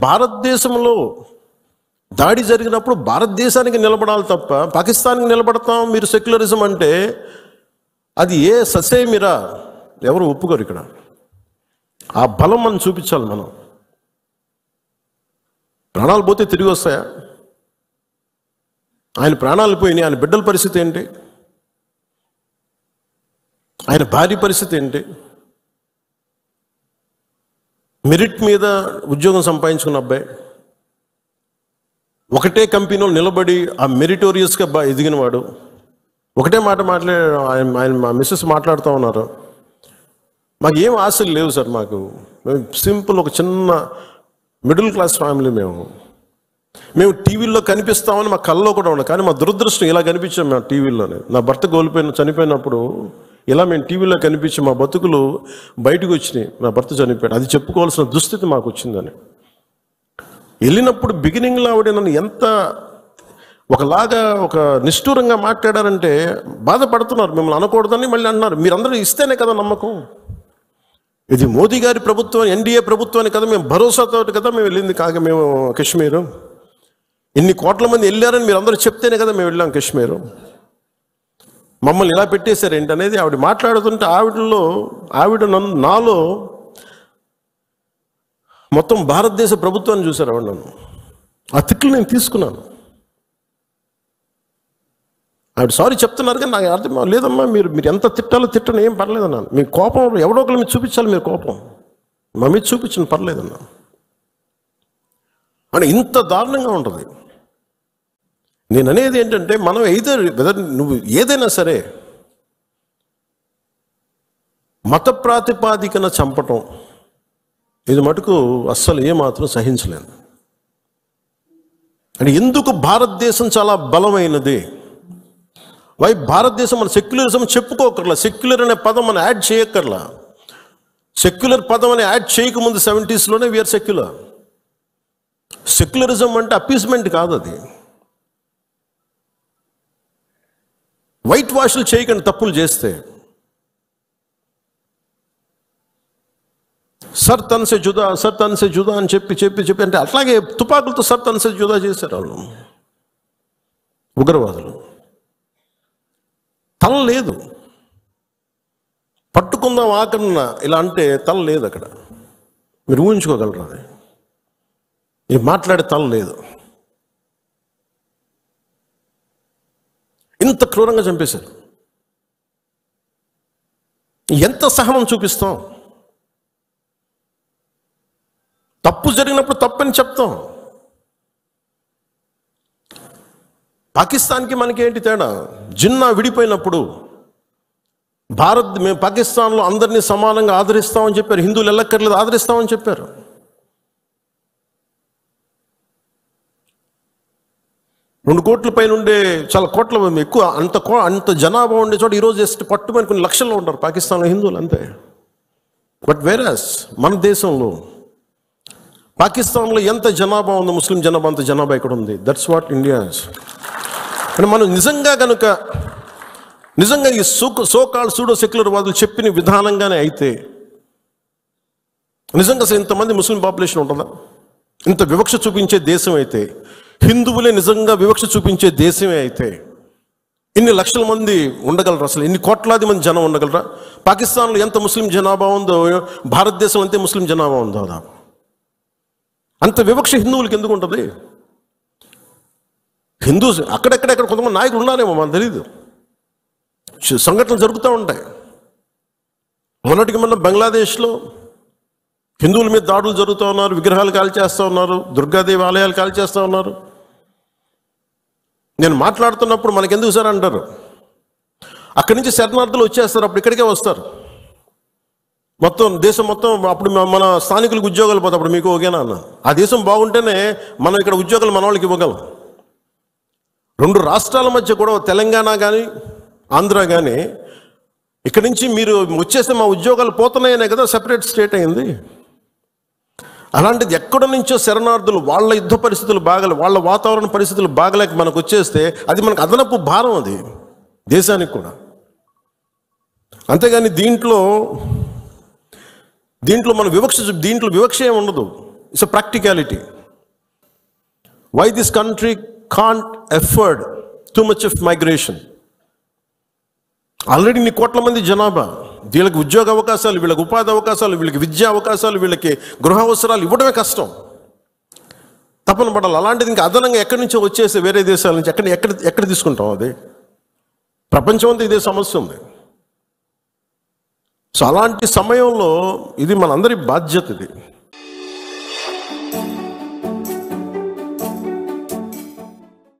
భారతదేశంలో దాడి జరిగినప్పుడు భారతదేశానికి నిలబడాలి తప్ప పాకిస్తాన్కి నిలబడతాం మీరు సెక్యులరిజం అంటే అది ఏ ససేమిరా ఎవరు ఒప్పుకోరు. ఇక్కడ ఆ బలం మనం చూపించాలి. మనం ప్రాణాలు పోతే తిరిగి వస్తాయా? ఆయన ప్రాణాలు పోయినాయి, ఆయన బిడ్డల పరిస్థితి ఏంటి? ఆయన భార్య పరిస్థితి ఏంటి? మెరిట్ మీద ఉద్యోగం సంపాదించుకున్న అబ్బాయి ఒకటే కంపెనీలో నిలబడి ఆ మెరిటోరియస్గా ఎదిగినవాడు ఒకటే మాట ఆయన మా మిస్సెస్ మాట్లాడుతూ ఉన్నారు, మాకు ఏం ఆశలు లేవు సార్, మేము సింపుల్ ఒక చిన్న మిడిల్ క్లాస్ ఫ్యామిలీ, మేము టీవీల్లో కనిపిస్తామని మా కళ్ళలో కూడా ఉన్నాం, కానీ మా దురదృష్టం ఇలా కనిపించాం మేము టీవీల్లోనే. నా భర్త చనిపోయినప్పుడు ఇలా మేము టీవీలో కనిపించి మా బతుకులు బయటకు వచ్చినాయి, నా భర్త చనిపోయాడు, అది చెప్పుకోవాల్సిన దుస్థితి మాకు వచ్చిందని. వెళ్ళినప్పుడు బిగినింగ్లో ఆవిడ నన్ను ఎంత ఒకలాగా ఒక నిష్ఠూరంగా మాట్లాడారంటే బాధపడుతున్నారు. మిమ్మల్ని అనకూడదని మళ్ళీ అన్నారు, మీరందరూ ఇస్తేనే కదా నమ్మకం, ఇది మోదీ గారి ప్రభుత్వం ఎన్డీఏ ప్రభుత్వాన్ని కదా మేము భరోసాతో కదా మేము వెళ్ళింది, మేము కాశ్మీరు ఇన్ని కోట్ల మంది వెళ్ళారని మీరు అందరూ చెప్తేనే కదా మేము వెళ్ళాం కాశ్మీరు, మమ్మల్ని ఇలా పెట్టేశారు ఏంటి అనేది ఆవిడ మాట్లాడుతుంటే నాలో మొత్తం భారతదేశ ప్రభుత్వాన్ని చూశారు ఆవిడ. నన్ను ఆ తిట్లు నేను తీసుకున్నాను. ఆవిడ సారీ చెప్తున్నారు కానీ నాకు అర్థం లేదమ్మా, మీరు ఎంత తిట్టాలో తిట్టను, ఏం పర్లేదన్నాను. మీ కోపం ఎవడో ఒకరి మీద చూపించాలి, మీరు కోపం మా మీద చూపించను పర్లేదన్నా అని. ఇంత దారుణంగా ఉంటుంది. నేను అనేది ఏంటంటే మనం నువ్వు ఏదైనా సరే మత ప్రాతిపాదికన చంపటం ఇది మటుకు అస్సలు ఏమాత్రం సహించలేదు. అంటే ఎందుకు భారతదేశం చాలా బలమైనది, భారతదేశం మన సెక్యులరిజం చెప్పుకోకర్లా, సెక్యులర్ అనే పదం మనం యాడ్ చేయక్కర్లా. సెక్యులర్ పదం అని యాడ్ చేయకముందు 70s వీఆర్ సెక్యులర్. సెక్యులరిజం అంటే అపీస్మెంట్ కాదు, అది వైట్ వాష్లు చేయకండి తప్పులు చేస్తే. సర్ తన్సే జుదా అని చెప్పి అంటే అట్లాగే తుపాకులతో సర్ తన్సే జుదా చేశారు వాళ్ళు ఉగ్రవాదులు. తల లేదు, పట్టుకుందాం ఆకన్నా ఇలా అంటే తల లేదు అక్కడ. మీరు ఊహించుకోగలరా? అది మీరు మాట్లాడే తల లేదు. ఇంత క్రూరంగా చంపేశారు. ఎంత సహనం చూపిస్తాం? తప్పు జరిగినప్పుడు తప్పని చెప్తాం. పాకిస్తాన్కి మనకి ఏంటి తేడా? జిన్నా విడిపోయినప్పుడు మేము పాకిస్తాన్లో అందరినీ సమానంగా ఆదరిస్తామని చెప్పారు, హిందువులు ఎల్లక్కర్లేదు ఆదరిస్తామని చెప్పారు. రెండు కోట్ల పైన ఉండే చాలా కోట్ల ఎక్కువ అంత జనాభా ఉండే చోట ఈరోజు జస్ట్ పట్టుమని కొన్ని లక్షల్లో ఉంటారు పాకిస్తాన్లో హిందువులు అంతే. బట్ వేరస్ మన దేశంలో పాకిస్తాన్లో ఎంత జనాభా ఉందో ముస్లిం జనాభా అంత జనాభా ఇక్కడ ఉంది. That's what India. అంటే మనం నిజంగా ఈ సోకాల్డ్ సూడో సెక్యులర్ వాదులు చెప్పిన విధానంగానే అయితే నిజంగా అసలు ఇంతమంది ముస్లిం పాపులేషన్ ఉంటుందా? ఇంత వివక్ష చూపించే దేశం అయితే, హిందువులే నిజంగా వివక్ష చూపించే దేశమే అయితే ఇన్ని లక్షల మంది ఉండగలరా? అసలు ఇన్ని కోట్లాది మంది జనం ఉండగలరా? పాకిస్తాన్లో ఎంత ముస్లిం జనాభా ఉందో భారతదేశం అంతే ముస్లిం జనాభా ఉందో. దాదాపు అంత వివక్ష హిందువులకి ఎందుకు ఉంటుంది? హిందూస్ అక్కడెక్కడ కొంతమంది నాయకులు ఉన్నారేమో మనకు తెలీదు. సంఘటనలు జరుగుతూ ఉంటాయి. మొన్నటికి మొన్న బంగ్లాదేశ్లో హిందువుల మీద దాడులు జరుగుతూ ఉన్నారు, విగ్రహాలు కాల్చేస్తూ ఉన్నారు, దుర్గాదేవి ఆలయాలు కాల్చేస్తూ ఉన్నారు. నేను మాట్లాడుతున్నప్పుడు మనకెందుకు సార్ అంటారు, అక్కడి నుంచి శరణార్థులు వచ్చేస్తారు, అప్పుడు ఇక్కడికే వస్తారు. దేశం మొత్తం అప్పుడు మన స్థానికులకు ఉద్యోగాలు పోతే అప్పుడు మీకు ఓకేనా అన్న. ఆ దేశం బాగుంటేనే మనం ఇక్కడ ఉద్యోగాలు మన వాళ్ళకి ఇవ్వగలం. రెండు రాష్ట్రాల మధ్య కూడా తెలంగాణ కానీ ఆంధ్ర కానీ ఇక్కడి నుంచి మీరు వచ్చేస్తే మా ఉద్యోగాలు పోతున్నాయనే కదా సెపరేట్ స్టేట్ అయింది. అలాంటిది ఎక్కడ నుంచో శరణార్థులు వాళ్ళ యుద్ధ పరిస్థితులు వాళ్ళ వాతావరణ పరిస్థితులు బాగలేక మనకు వచ్చేస్తే అది మనకు అదనపు భారం, అది దేశానికి కూడా. అంతేగాని దీంట్లో మన వివక్ష ఏమి ఉండదు. It's a practicality. Why this country can't afford too much of migration? Already ఇన్ని కోట్ల మంది జనాభా, వీళ్ళకి ఉద్యోగ అవకాశాలు, వీళ్ళకి ఉపాధి అవకాశాలు, వీళ్ళకి విద్యా అవకాశాలు, వీళ్ళకి గృహ అవసరాలు ఇవ్వడమే కష్టం, తప్పన పడాలి. అలాంటిది ఇంకా అదనంగా ఎక్కడి నుంచో వచ్చేసి వేరే దేశాల నుంచి ఎక్కడ తీసుకుంటాం? అది ప్రపంచం అంతా ఇదే సమస్య ఉంది. సో అలాంటి సమయంలో ఇది మనందరి బాధ్యత. ఇది